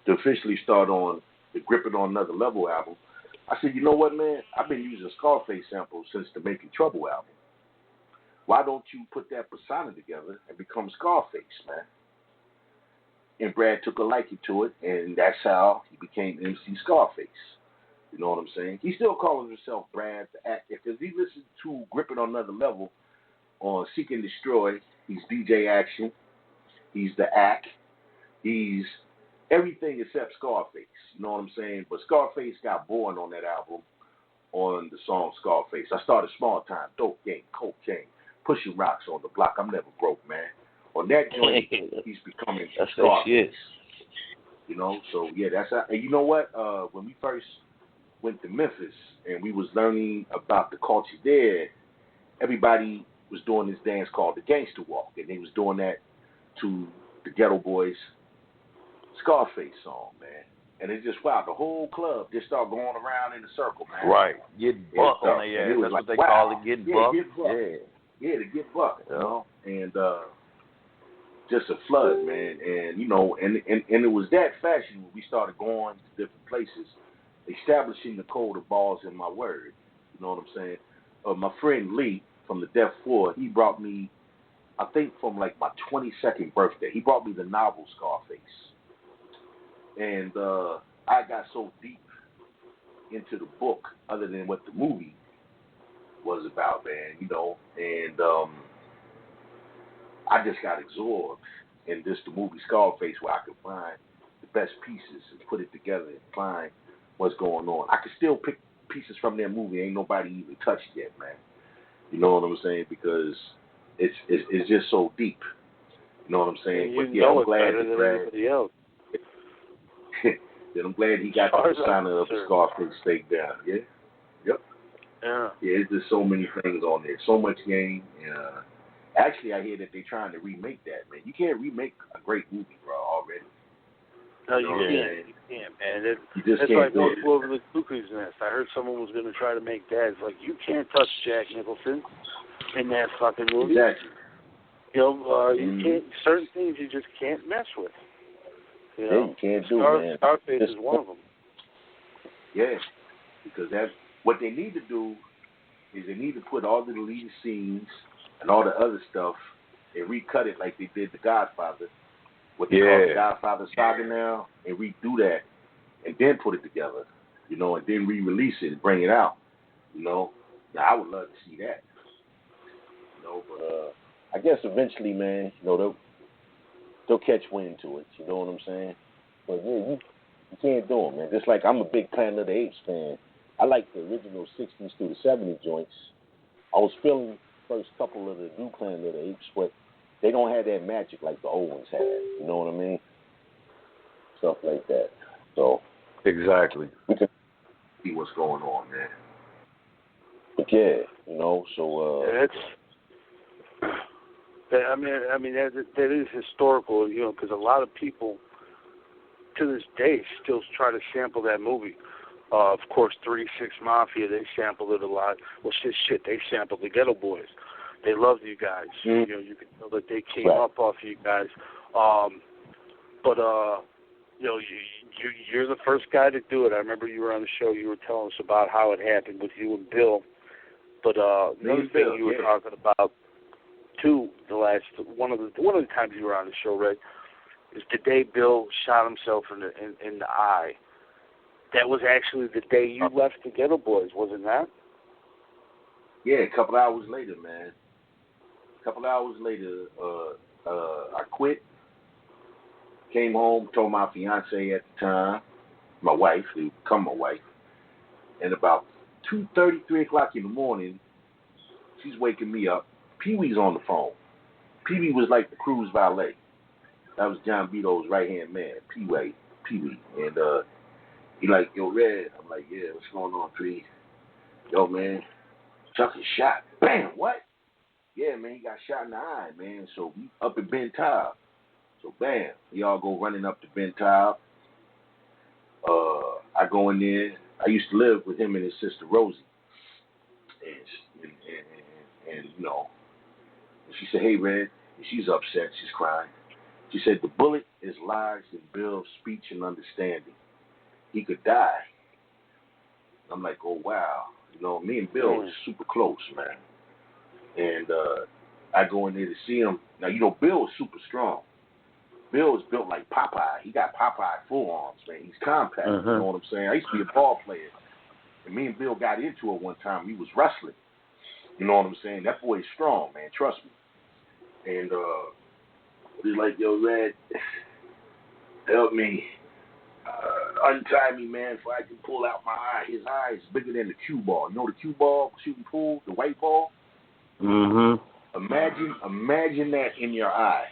to officially start on the Grip It on Another Level album. I said, you know what, man? I've been using Scarface samples since the Making Trouble album. Why don't you put that persona together and become Scarface, man? And Brad took a liking to it, and that's how he became MC Scarface. You know what I'm saying? He still calls himself Brad the Act. Because he listened to Grip It on Another Level on Seek and Destroy. He's DJ Action. He's the Act. He's everything except Scarface. You know what I'm saying? But Scarface got born on that album on the song Scarface. I started small time, dope game, cocaine, pushing rocks on the block. I'm never broke, man. On that joint, he's becoming Scarface. You know, so yeah, that's how. And you know what? When we first went to Memphis and we was learning about the culture there, everybody was doing this dance called the Gangster Walk, and they was doing that to the Ghetto Boys Scarface song, man. And it just, wow, the whole club just started going around in a circle, man. Right. Get bucked on their ass. That's like, what they call it, getting bucked. Yeah, to get bucked, you know. And just a flood, man. And, you know, and it was that fashion when we started going to different places, establishing the code of balls in my word. You know what I'm saying? My friend Lee from the Deaf Floor, he brought me, I think from like my 22nd birthday, he brought me the novel Scarface. And I got so deep into the book, other than what the movie was about, man, you know, and I just got absorbed in this, the movie Scarface, where I could find the best pieces and put it together and find what's going on. I could still pick pieces from that movie ain't nobody even touched yet, man. You know what I'm saying? Because it's just so deep. You know what I'm saying? But yeah, I'm glad better than anybody else. Then I'm glad he got the persona of the Scarface stake down. Yeah. Yep. Yeah. Yeah, it's just so many things on there. So much game. Actually, I hear that they're trying to remake that, man. You can't remake a great movie, bro, already. No, you can't. You can't, man. It's like Wolf Over the Cuckoo's Nest. I heard someone was going to try to make that. It's like, you can't touch Jack Nicholson in that fucking movie. Exactly. You know, you can't, certain things you just can't mess with. You know? Yeah, you can't do, man. Scarface is one of them. Yeah, because that's what they need to do is they need to put all the deleted scenes and all the other stuff and recut it like they did The Godfather. What they call The Godfather saga now, and redo that and then put it together, you know, and then re-release it and bring it out, you know. Now, I would love to see that, you know, but I guess eventually, man, you know, they'll catch wind to it, you know what I'm saying? But yeah, you can't do it, man. Just like I'm a big Planet of the Apes fan. I like the original 60s through the 70s joints. I was feeling the first couple of the new Planet of the Apes, but they don't have that magic like the old ones had. You know what I mean? Stuff like that. So exactly. We can see what's going on, man. But yeah, you know. So I mean that is historical, you know, because a lot of people to this day still try to sample that movie. Of course, 3 6 Mafia, they sampled it a lot. Well, shit, they sampled the Ghetto Boys. They loved you guys. You know, you can tell that they came up off you guys. But you know, you're the first guy to do it. I remember you were on the show. You were telling us about how it happened with you and Bill. But another thing you were talking about too, one of the times you were on the show, Red, is the day Bill shot himself in the eye. That was actually the day you left the Ghetto Boys, wasn't that? Yeah, a couple hours later, man. A couple hours later, I quit, came home, told my fiance at the time, my wife, who become my wife, and about 2:30, 3 o'clock in the morning, She's waking me up. Pee Wee's on the phone. Pee Wee was like the cruise valet. That was John Vito's right hand man, Pee Wee. And he like, yo, Red. I'm like, yeah, what's going on, P? Yo, man, Chuck is shot. Bam, what? Yeah, man, he got shot in the eye, man. So we up at Ben Taub. So bam, we all go running up to Ben Taub. I go in there. I used to live with him and his sister Rosie. And you know, she said, hey, Red. And she's upset. She's crying. She said, the bullet is lodged in Bill's speech and understanding. He could die. I'm like, oh, wow. You know, me and Bill is super close, man. And I go in there to see him. Now, you know, Bill is super strong. Bill is built like Popeye. He got Popeye forearms, man. He's compact, you know what I'm saying? I used to be a ball player. And me and Bill got into it one time. He was wrestling. You know what I'm saying? That boy is strong, man. Trust me. And he's like, yo, Red, help me. Untie me, man, so I can pull out my eye. His eye is bigger than the cue ball. You know the cue ball, shooting pool, the white ball? Mm-hmm. Imagine that in your eye.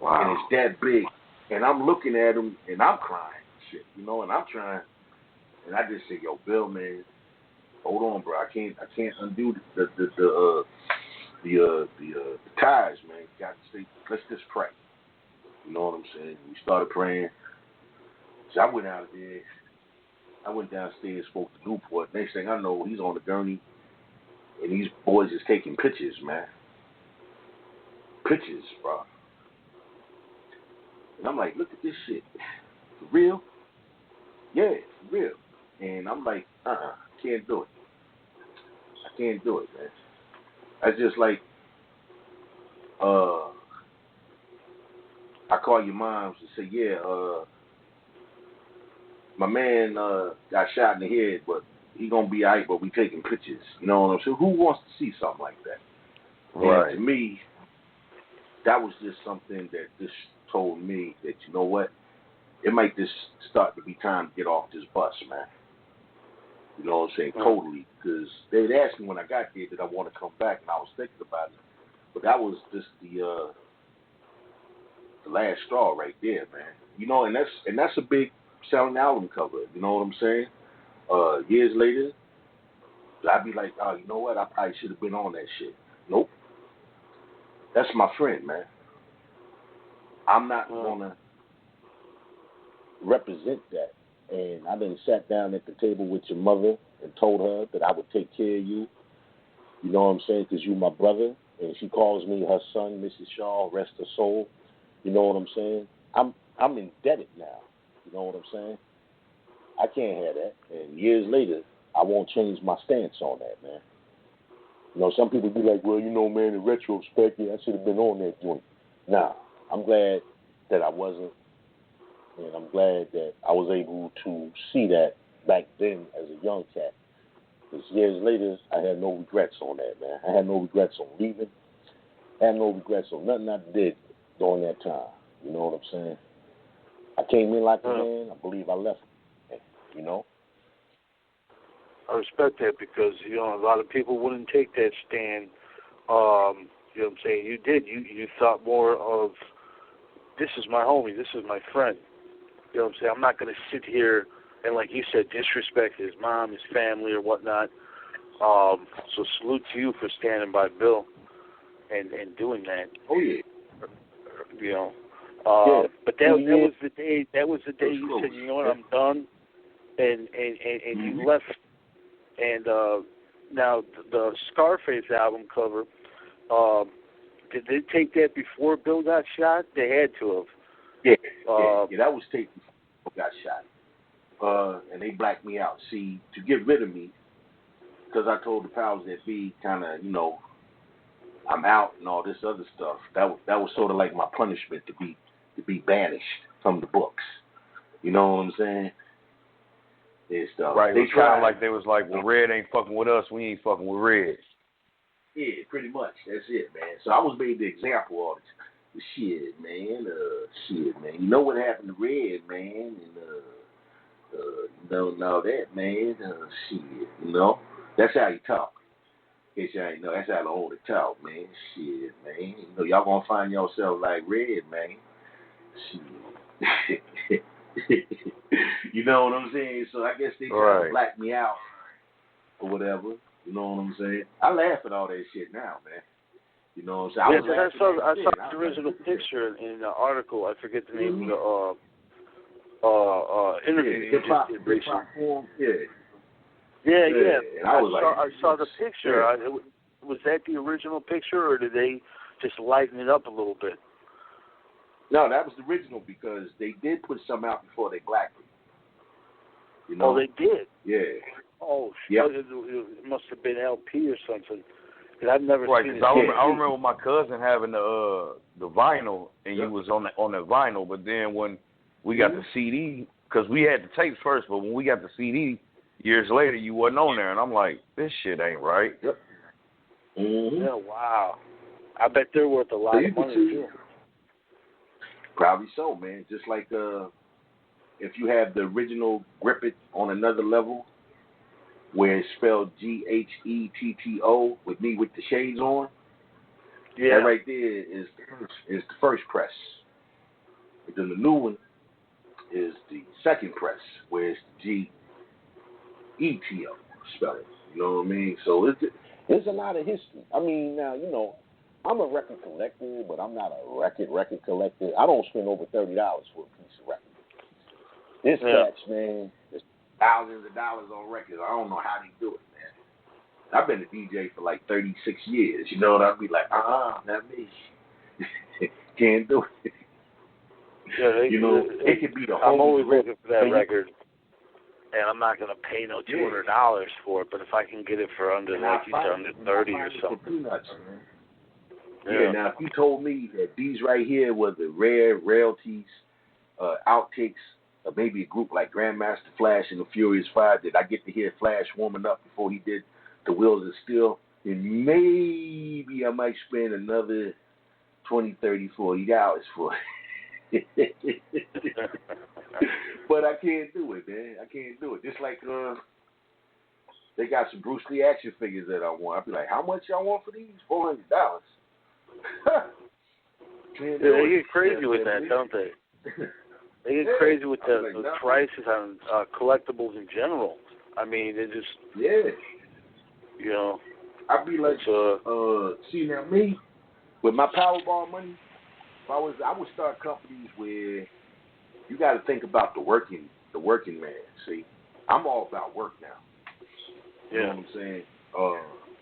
Wow. And it's that big. And I'm looking at him, and I'm crying, shit, you know, and I'm trying. And I just say, yo, Bill, man, hold on, bro. I can't undo the ties, man. Got to stay. Let's just pray. You know what I'm saying? We started praying. So I went out there. I went downstairs, spoke to Newport. Next thing I know, he's on the gurney, and these boys is taking pictures, man. Pictures, bro. And I'm like, look at this shit. For real? Yeah, for real. And I'm like, can't do it. I can't do it, man. That's just like, I call your moms and say, yeah, my man got shot in the head, but he gonna be all right, but we taking pictures. You know what I'm saying? Who wants to see something like that? Right. And to me, that was just something that just told me that, you know what, it might just start to be time to get off this bus, man. You know what I'm saying? Totally. Because they'd asked me when I got there, did I want to come back, and I was thinking about it. But that was just the last straw right there, man. You know, and that's a big selling album cover. You know what I'm saying? Years later, I'd be like, oh, you know what? I probably should have been on that shit. Nope. That's my friend, man. I'm not gonna represent that. And I done sat down at the table with your mother and told her that I would take care of you. You know what I'm saying? Because you're my brother. And she calls me her son, Mrs. Shaw, rest her soul. You know what I'm saying? I'm indebted now. You know what I'm saying? I can't have that. And years later, I won't change my stance on that, man. You know, some people be like, well, you know, man, in retrospect, I should have been on that joint. Nah, I'm glad that I wasn't. And I'm glad that I was able to see that back then as a young cat. Because years later, I had no regrets on that, man. I had no regrets on leaving. I had no regrets on nothing I did during that time. You know what I'm saying? I came in like a man. I believe I left, you know? I respect that because, you know, a lot of people wouldn't take that stand. You know what I'm saying? You did. You thought more of, this is my homie, this is my friend. You know what I'm saying? I'm not going to sit here and, like you said, disrespect his mom, his family, or whatnot. So salute to you for standing by Bill and doing that. Oh, yeah. You know. But that was the day. That was the day you said, you know what, I'm done, and you left. And now the Scarface album cover. Did they take that before Bill got shot? They had to have. Yeah, that was taken before Bill got shot. And they blacked me out. See, to get rid of me, because I told the powers that be, kind of, you know, I'm out and all this other stuff. That was sort of like my punishment to be banished from the books. You know what I'm saying? And stuff. Right. It's kind of like they was like, well, Red ain't fucking with us. We ain't fucking with Red. Yeah, pretty much. That's it, man. So I was made the example of the shit, man. You know what happened to Red, man? And you know that, man. Shit, you know. That's how you talk. In case y'all ain't know, that's how the older talk, man. Shit, man. You know, y'all gonna find yourself like Red, man. Shit. You know what I'm saying? So I guess they try to black me out or whatever. You know what I'm saying? I laugh at all that shit now, man. You know what I'm saying? I saw the original picture in the article. I forget the name of the interview you just did recently. Yeah. And I saw the picture. Was that the original picture, or did they just lighten it up a little bit? No, that was the original because they did put some out before they blacked it. You know? Oh, they did? Yeah. Oh, yep. It must have been LP or something. Because I've never seen it. I remember my cousin having the vinyl, and you was on the vinyl, but then when we got the CD, because we had the tapes first, but when we got the CD years later, you wasn't on there, and I'm like, this shit ain't right. Yep. Mm-hmm. Yeah, wow. I bet they're worth a lot of money, too. Probably so, man. Just like if you have the original Grip It on another level, where it's spelled Ghetto with me with the shades on. Yeah. That right there is the first press. But then the new one is the second press, where it's Ghetto spelling. You know what I mean? So there's a lot of history. I mean, now, you know, I'm a record collector, but I'm not a record collector. I don't spend over $30 for a piece of record. This catch, man, there's thousands of dollars on records. I don't know how they do it, man. I've been a DJ for like 36 years. You know what I'd be like, not me. Can't do it. Yeah, you know, it could be the whole. I'm always looking for that record, and I'm not going to pay no $200 for it. But if I can get it for under, like you said, under 30 or something. Yeah, now if you told me that these right here were the rare royalties, outtakes, or maybe a group like Grandmaster Flash and the Furious Five, did I get to hear Flash warming up before he did The Wheels of Steel, then maybe I might spend another $20, $30, $40 for it. But I can't do it, man. I can't do it. Just like they got some Bruce Lee action figures that I want. I'll be like, how much y'all want for these? $400. They get crazy with that, don't they? They get crazy with the prices on collectibles in general. I mean, they just you know. I'd be like, see now me with my Powerball money. I would start companies where you got to think about the working man. See, I'm all about work now. You know what I'm saying?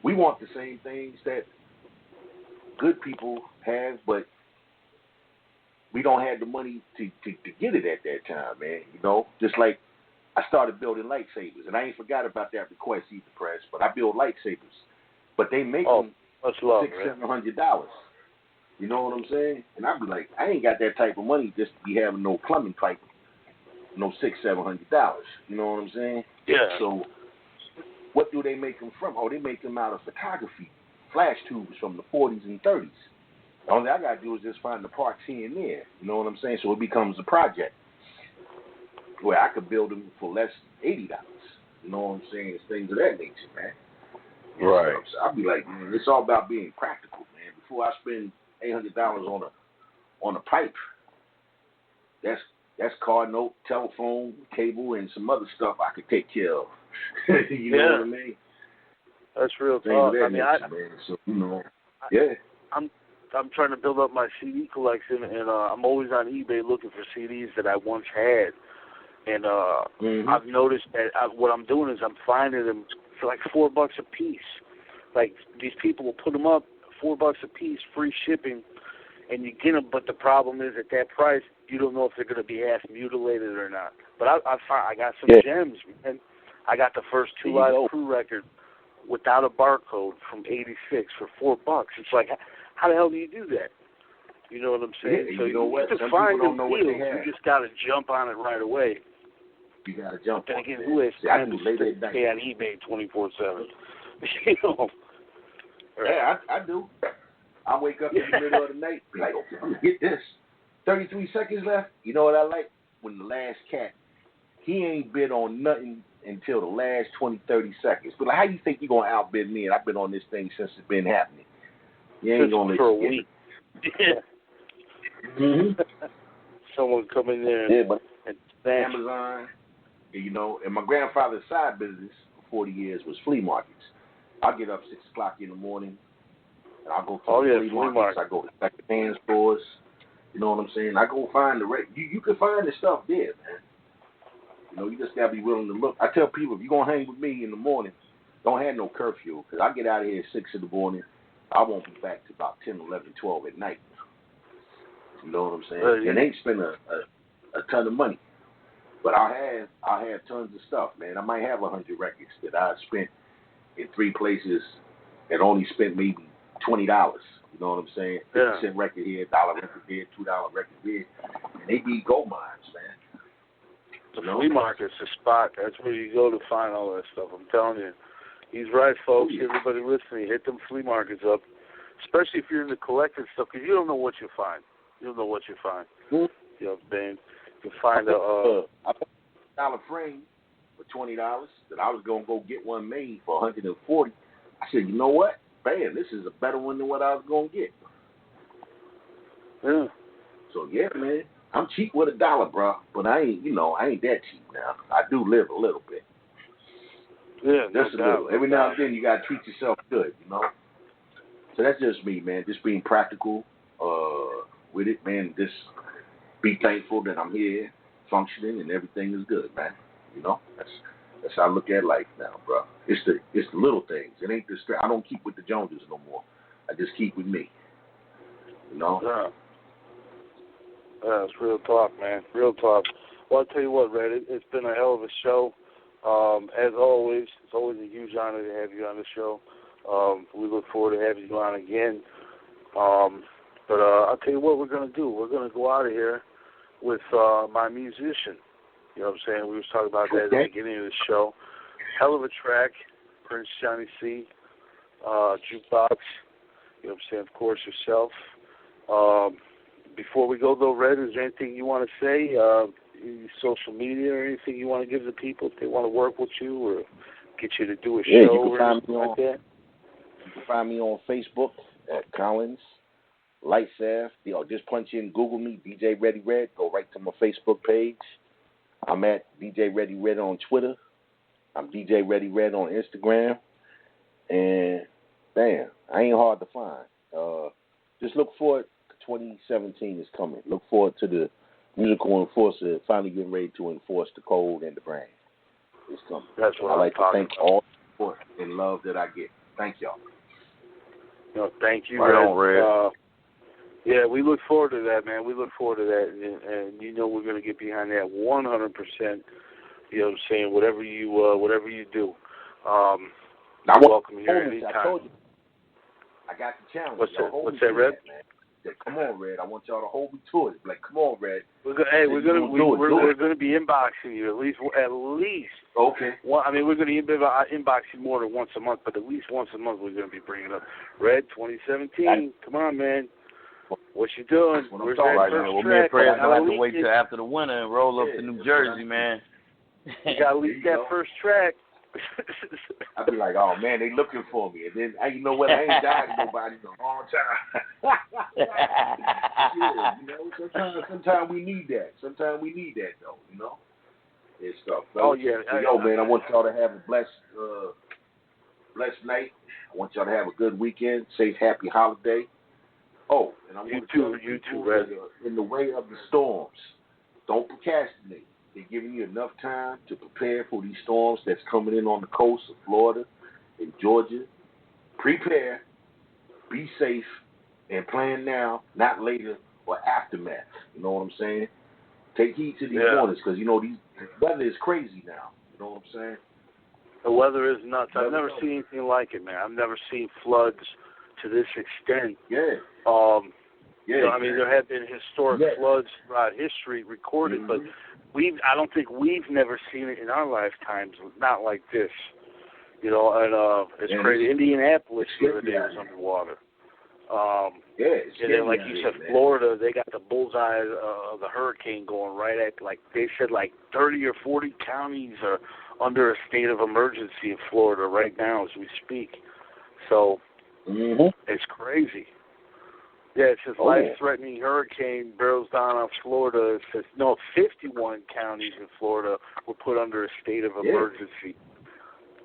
We want the same things that good people have, but we don't have the money to get it at that time, man. You know, just like I started building lightsabers, and I ain't forgot about that request either, Press. But I build lightsabers, but they make them $600-$700. You know what I'm saying? And I'd be like, I ain't got that type of money just to be having no plumbing pipe, no $600-$700. You know what I'm saying? Yeah. So, what do they make them from? Oh, they make them out of photography, flash tubes from the 40s and 30s. The only thing I got to do is just find the parts here and there. You know what I'm saying? So it becomes a project where I could build them for less than $80. You know what I'm saying? It's things of that nature, man. Right. So I'll be like, man, it's all about being practical, man. Before I spend $800 on a pipe, that's car note, telephone, cable, and some other stuff I could take care of. You know what I mean? That's real talk. I mean, so, you know, I'm trying to build up my CD collection, and I'm always on eBay looking for CDs that I once had. And I've noticed that what I'm doing is I'm finding them for like $4 a piece. Like, these people will put them up, $4 a piece, free shipping, and you get them. But the problem is, at that price, you don't know if they're going to be half mutilated or not. But I got some gems, man. I got the first Two Live Crew record without a barcode from '86 for $4. It's like, how the hell do you do that? You know what I'm saying? Yeah, so you know what? can Some find people don't know what they deals. have. You just got to jump on it right away. You got to jump Then on again, it. who has time to stay on eBay 24/7? You know. Yeah, I do. I wake up in the middle of the night, be like, okay, I'm going to get this. 33 seconds left. You know what I like? When the last cat he ain't bid on nothing until the last 20, 30 seconds. But like, how you think you gonna outbid me? And I've been on this thing since it's been happening. You ain't gonna for a week. Someone come in there and Amazon, you know. And my grandfather's side business for 40 years was flea markets. I get up 6 o'clock in the morning, and I go to the flea markets. I go to second-hand stores. You know what I'm saying? I go find the you can find the stuff there, man. You know, you just gotta be willing to look. I tell people, if you're gonna hang with me in the morning, don't have no curfew, because I get out of here at 6 in the morning. I won't be back to about 10, 11, 12 at night. You know what I'm saying? And they ain't spend a ton of money. But I have tons of stuff, man. I might have 100 records that I spent in 3 places and only spent maybe $20. You know what I'm saying? 50-cent record here, $1 record here, $2 record here. And they be gold mines, man. The flea market's the spot. That's where you go to find all that stuff. I'm telling you. He's right, folks. Everybody listening, hit them flea markets up, especially if you're into collecting stuff, because you don't know what you find. You don't know what you find. You know what I'm saying? You can find I paid $1 frame for $20 that I was gonna go get one made for $140. I said, you know what? Bam, this is a better one than what I was gonna get. Yeah. So yeah, man, I'm cheap with $1, bro. But I ain't that cheap now. I do live a little bit. Yeah, just a little. Every now and then you gotta treat yourself good, you know. So that's just me, man. Just being practical with it, man. Just be thankful that I'm here, functioning, and everything is good, man. You know, that's how I look at life now, bro. It's the little things. It ain't the stress. I don't keep with the Joneses no more. I just keep with me. You know. Yeah, it's real talk, man. Real talk. Well, I'll tell you what, Red. It's been a hell of a show. As always, it's always a huge honor to have you on the show. We look forward to having you on again. But I'll tell you what we're going to do. We're going to go out of here with my musician. You know what I'm saying? We was talking about that at the beginning of the show. Hell of a track, Prince Johnny C, Jukebox. You know what I'm saying? Of course, yourself. Before we go, though, Red, is there anything you want to say? Social media or anything you want to give the people if they want to work with you or get you to do a show or anything like that? You can find me on Facebook at Collins Lightsaff. Just punch in, Google me, DJ Ready Red. Go right to my Facebook page. I'm at DJ Ready Red on Twitter. I'm DJ Ready Red on Instagram. And, damn, I ain't hard to find. Just look forward. 2017 is coming. Look forward to the musical enforcer finally getting ready to enforce the code and the brand. It's coming. That's what I'd like to thank about. all the support and love that I get. Thank y'all. No, thank you, Right on, Red. Yeah, we look forward to that, man. We look forward to that, and you know we're going to get behind that 100%. You know what I'm saying? Whatever you do, you're welcome here anytime. I told you. I got the challenge. What's that, Red? Said, come on, Red. I want y'all to hold me to it. Like, come on, Red. We're gonna be inboxing you at least. Okay. Well, I mean, we're gonna inbox you more than once a month, but at least once a month we're gonna be bringing up Red 2017. Come on, man. What you doing? Where's that right first now. Well, track? me and Fred gonna have to wait till after the winter and roll up to New Jersey, man. You gotta leave that first track. I'd be like, oh man, they looking for me, and then you know what? I ain't died nobody in a long time. Yeah, you know, sometimes we need that. Sometimes we need that, though. You know, it's stuff. Oh yeah. So, man, I want y'all to have a blessed night. I want y'all to have a good weekend. Safe, happy holiday. Oh, and I want you too, Red. In the way of the storms, don't procrastinate. They're giving you enough time to prepare for these storms that's coming in on the coast of Florida and Georgia. Prepare, be safe, and plan now, not later or aftermath. You know what I'm saying? Take heed to these warnings because, you know, the weather is crazy now. You know what I'm saying? The weather is nuts. I've never seen anything like it, man. I've never seen floods to this extent. Yeah. You know, I mean, there have been historic floods throughout history recorded, but I don't think we've never seen it in our lifetimes, not like this. You know, and it's crazy. Indianapolis the other day was underwater. And then, like you said, Florida, they got the bullseye of the hurricane going right at, like they said, like 30 or 40 counties are under a state of emergency in Florida right now as we speak. So it's crazy. Yeah, it says life-threatening hurricane barrels down on Florida. It says, 51 counties in Florida were put under a state of emergency.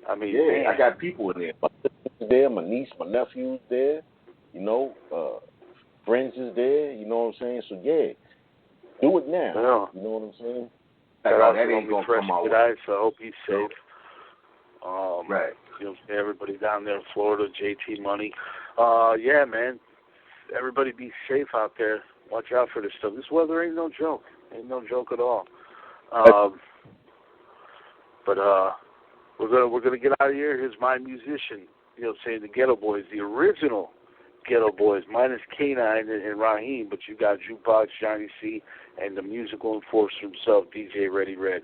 I mean, man. I got people in there. My sister's there, my niece, my nephew's there, friends is there, you know what I'm saying? So, do it now. You know what I'm saying? That ain't going to come out. So I hope he's safe. Right. Everybody down there in Florida, JT Money. Yeah, man. Everybody be safe out there. Watch out for this stuff. This weather ain't no joke. Ain't no joke at all. But we're gonna get out of here. Here's My Musician. Saying the Ghetto Boys, the original Ghetto Boys, minus K9 and Raheem, but you got Jukebox, Johnny C, and the musical enforcer himself, DJ Ready Red.